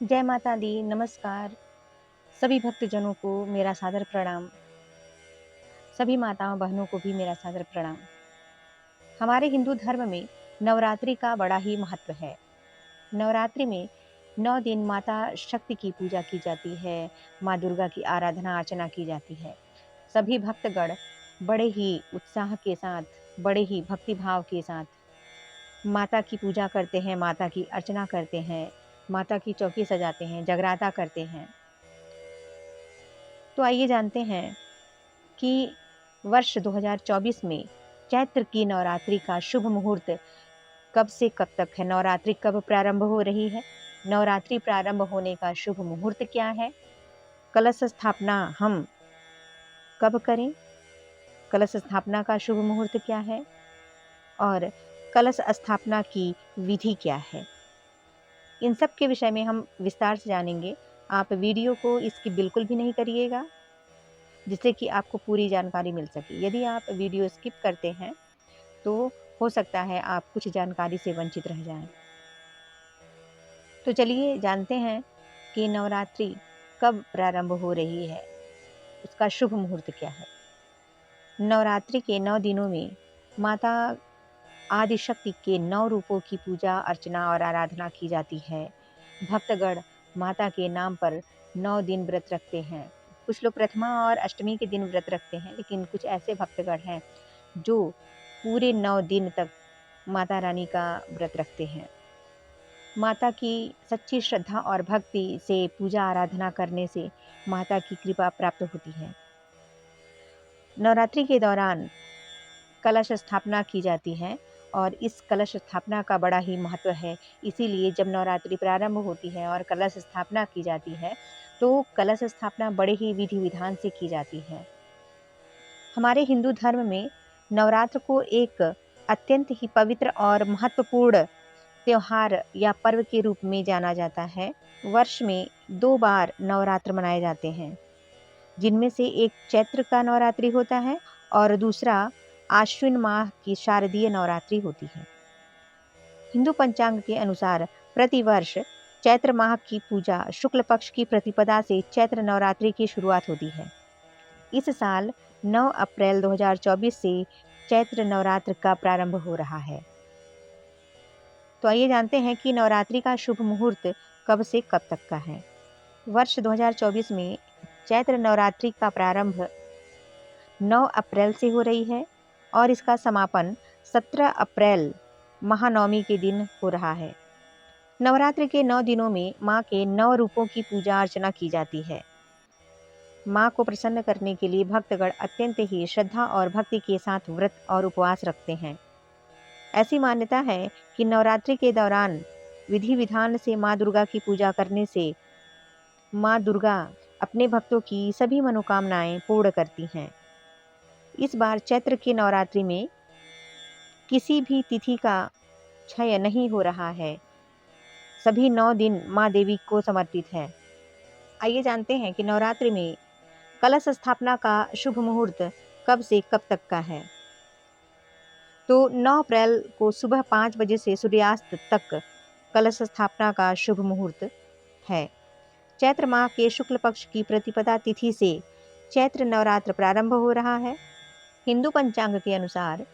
जय माता दी, नमस्कार। सभी भक्तजनों को मेरा सादर प्रणाम। सभी माताओं बहनों को भी मेरा सादर प्रणाम। हमारे हिंदू धर्म में नवरात्रि का बड़ा ही महत्व है। नवरात्रि में 9 दिन माता शक्ति की पूजा की जाती है, माँ दुर्गा की आराधना अर्चना की जाती है। सभी भक्तगण बड़े ही उत्साह के साथ, बड़े ही भक्ति भाव के साथ माता की पूजा करते हैं, माता की अर्चना करते हैं, माता की चौकी सजाते हैं, जगराता करते हैं। तो आइए जानते हैं कि वर्ष 2024 में चैत्र की नवरात्रि का शुभ मुहूर्त कब से कब तक है? नवरात्रि कब प्रारंभ हो रही है? नवरात्रि प्रारंभ होने का शुभ मुहूर्त क्या है? कलश स्थापना हम कब करें? कलश स्थापना का शुभ मुहूर्त क्या है? और कलश स्थापना की विधि क्या है? इन सब के विषय में हम विस्तार से जानेंगे। आप वीडियो को इसकी बिल्कुल भी नहीं करिएगा, जिससे कि आपको पूरी जानकारी मिल सके। यदि आप वीडियो स्किप करते हैं तो हो सकता है आप कुछ जानकारी से वंचित रह जाएं। तो चलिए जानते हैं कि नवरात्रि कब प्रारंभ हो रही है, उसका शुभ मुहूर्त क्या है। नवरात्रि के 9 दिनों में माता आदिशक्ति के 9 रूपों की पूजा अर्चना और आराधना की जाती है। भक्तगण माता के नाम पर 9 दिन व्रत रखते हैं। कुछ लोग प्रथमा और अष्टमी के दिन व्रत रखते हैं, लेकिन कुछ ऐसे भक्तगण हैं जो पूरे 9 दिन तक माता रानी का व्रत रखते हैं। माता की सच्ची श्रद्धा और भक्ति से पूजा आराधना करने से माता की कृपा प्राप्त होती है। नवरात्रि के दौरान कलश स्थापना की जाती है और इस कलश स्थापना का बड़ा ही महत्व है। इसीलिए जब नवरात्रि प्रारंभ होती है और कलश स्थापना की जाती है, तो कलश स्थापना बड़े ही विधि विधान से की जाती है। हमारे हिंदू धर्म में नवरात्र को एक अत्यंत ही पवित्र और महत्वपूर्ण त्योहार या पर्व के रूप में जाना जाता है। वर्ष में 2 बार नवरात्र मनाए जाते हैं, जिनमें से एक चैत्र का नवरात्रि होता है और दूसरा आश्विन माह की शारदीय नवरात्रि होती है। हिंदू पंचांग के अनुसार प्रतिवर्ष चैत्र माह की पूजा शुक्ल पक्ष की प्रतिपदा से चैत्र नवरात्रि की शुरुआत होती है। इस साल 9 अप्रैल 2024 से चैत्र नवरात्र का प्रारंभ हो रहा है। तो आइए जानते हैं कि नवरात्रि का शुभ मुहूर्त कब से कब तक का है। वर्ष 2024 में चैत्र नवरात्रि का प्रारंभ 9 अप्रैल से हो रही है और इसका समापन 17 अप्रैल महानवमी के दिन हो रहा है। नवरात्रि के 9 दिनों में माँ के 9 रूपों की पूजा अर्चना की जाती है। माँ को प्रसन्न करने के लिए भक्तगण अत्यंत ही श्रद्धा और भक्ति के साथ व्रत और उपवास रखते हैं। ऐसी मान्यता है कि नवरात्रि के दौरान विधि विधान से माँ दुर्गा की पूजा करने से माँ दुर्गा अपने भक्तों की सभी मनोकामनाएं पूर्ण करती हैं। इस बार चैत्र की नवरात्रि में किसी भी तिथि का क्षय नहीं हो रहा है। सभी 9 दिन माँ देवी को समर्पित है। आइए जानते हैं कि नवरात्रि में कलश स्थापना का शुभ मुहूर्त कब से कब तक का है। तो 9 अप्रैल को सुबह 5 बजे से सूर्यास्त तक कलश स्थापना का शुभ मुहूर्त है। चैत्र माह के शुक्ल पक्ष की प्रतिपदा तिथि से चैत्र नवरात्र प्रारंभ हो रहा है। हिंदू पंचांग के अनुसार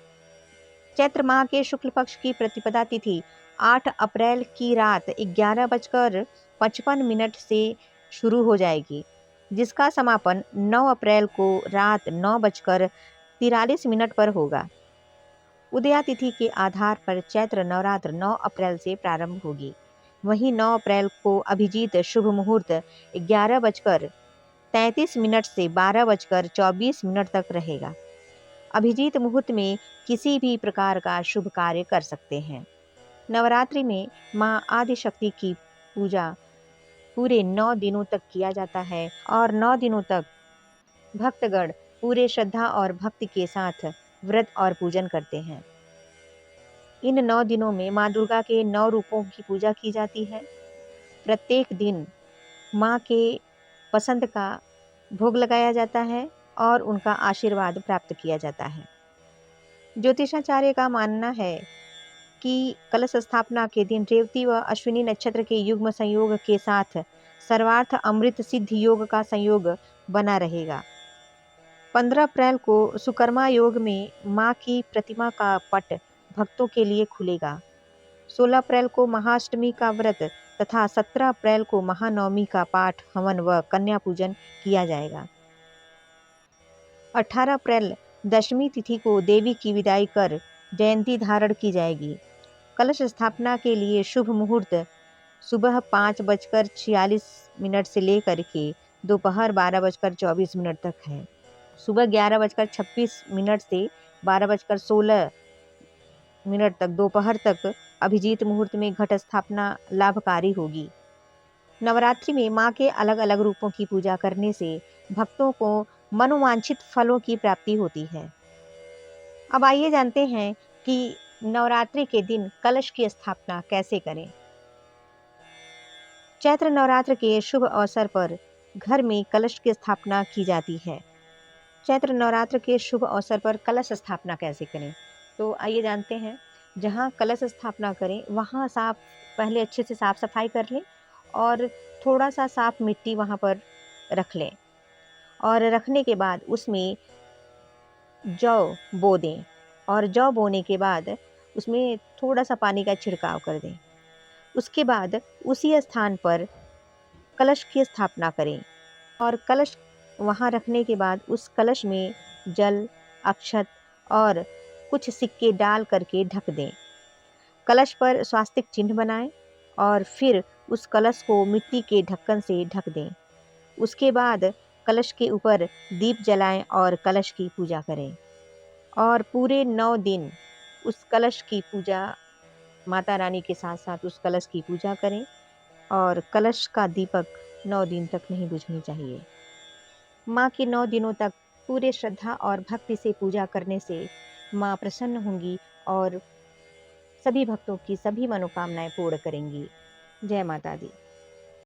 चैत्र माह के शुक्ल पक्ष की प्रतिपदा तिथि 8 अप्रैल की रात 11:55 से शुरू हो जाएगी, जिसका समापन 9 अप्रैल को रात 9:43 पर होगा। उदया तिथि के आधार पर चैत्र नवरात्र 9 अप्रैल से प्रारंभ होगी। वहीं 9 अप्रैल को अभिजीत शुभ मुहूर्त 11:33 से 12:24 तक रहेगा। अभिजीत मुहूर्त में किसी भी प्रकार का शुभ कार्य कर सकते हैं। नवरात्रि में माँ आदिशक्ति की पूजा पूरे 9 दिनों तक किया जाता है और 9 दिनों तक भक्तगण पूरे श्रद्धा और भक्ति के साथ व्रत और पूजन करते हैं। इन 9 दिनों में माँ दुर्गा के 9 रूपों की पूजा की जाती है। प्रत्येक दिन माँ के पसंद का भोग लगाया जाता है और उनका आशीर्वाद प्राप्त किया जाता है। ज्योतिषाचार्य का मानना है कि कलश स्थापना के दिन रेवती व अश्विनी नक्षत्र के युग्म संयोग के साथ सर्वार्थ अमृत सिद्ध योग का संयोग बना रहेगा। 15 अप्रैल को सुकर्मा योग में मां की प्रतिमा का पट भक्तों के लिए खुलेगा। 16 अप्रैल को महाअष्टमी का व्रत तथा 17 अप्रैल को महानवमी का पाठ, हवन व कन्या पूजन किया जाएगा। 18 अप्रैल दशमी तिथि को देवी की विदाई कर जयंती धारण की जाएगी। कलश स्थापना के लिए शुभ मुहूर्त सुबह 5:46 से लेकर के दोपहर 12:24 तक है। सुबह 11:26 से 12:16 तक दोपहर तक अभिजीत मुहूर्त में घट स्थापना लाभकारी होगी। नवरात्रि में मां के अलग अलग रूपों की पूजा करने से भक्तों को मनोवांछित फलों की प्राप्ति होती है। अब आइए जानते हैं कि नवरात्रि के दिन कलश की स्थापना कैसे करें। चैत्र नवरात्र के शुभ अवसर पर घर में कलश की स्थापना की जाती है। चैत्र नवरात्र के शुभ अवसर पर कलश स्थापना कैसे करें, तो आइए जानते हैं। जहाँ कलश स्थापना करें वहाँ पहले अच्छे से साफ सफाई कर लें और थोड़ा सा साफ मिट्टी वहाँ पर रख लें और रखने के बाद उसमें जौ बो दें और जौ बोने के बाद उसमें थोड़ा सा पानी का छिड़काव कर दें। उसके बाद उसी स्थान पर कलश की स्थापना करें और कलश वहाँ रखने के बाद उस कलश में जल, अक्षत और कुछ सिक्के डाल करके ढक दें। कलश पर स्वास्तिक चिन्ह बनाएं और फिर उस कलश को मिट्टी के ढक्कन से ढक दें। उसके बाद कलश के ऊपर दीप जलाएं और कलश की पूजा करें और पूरे 9 दिन उस कलश की पूजा माता रानी के साथ साथ उस कलश की पूजा करें और कलश का दीपक 9 दिन तक नहीं बुझनी चाहिए। माँ की 9 दिनों तक पूरे श्रद्धा और भक्ति से पूजा करने से माँ प्रसन्न होंगी और सभी भक्तों की सभी मनोकामनाएं पूर्ण करेंगी। जय माता दी।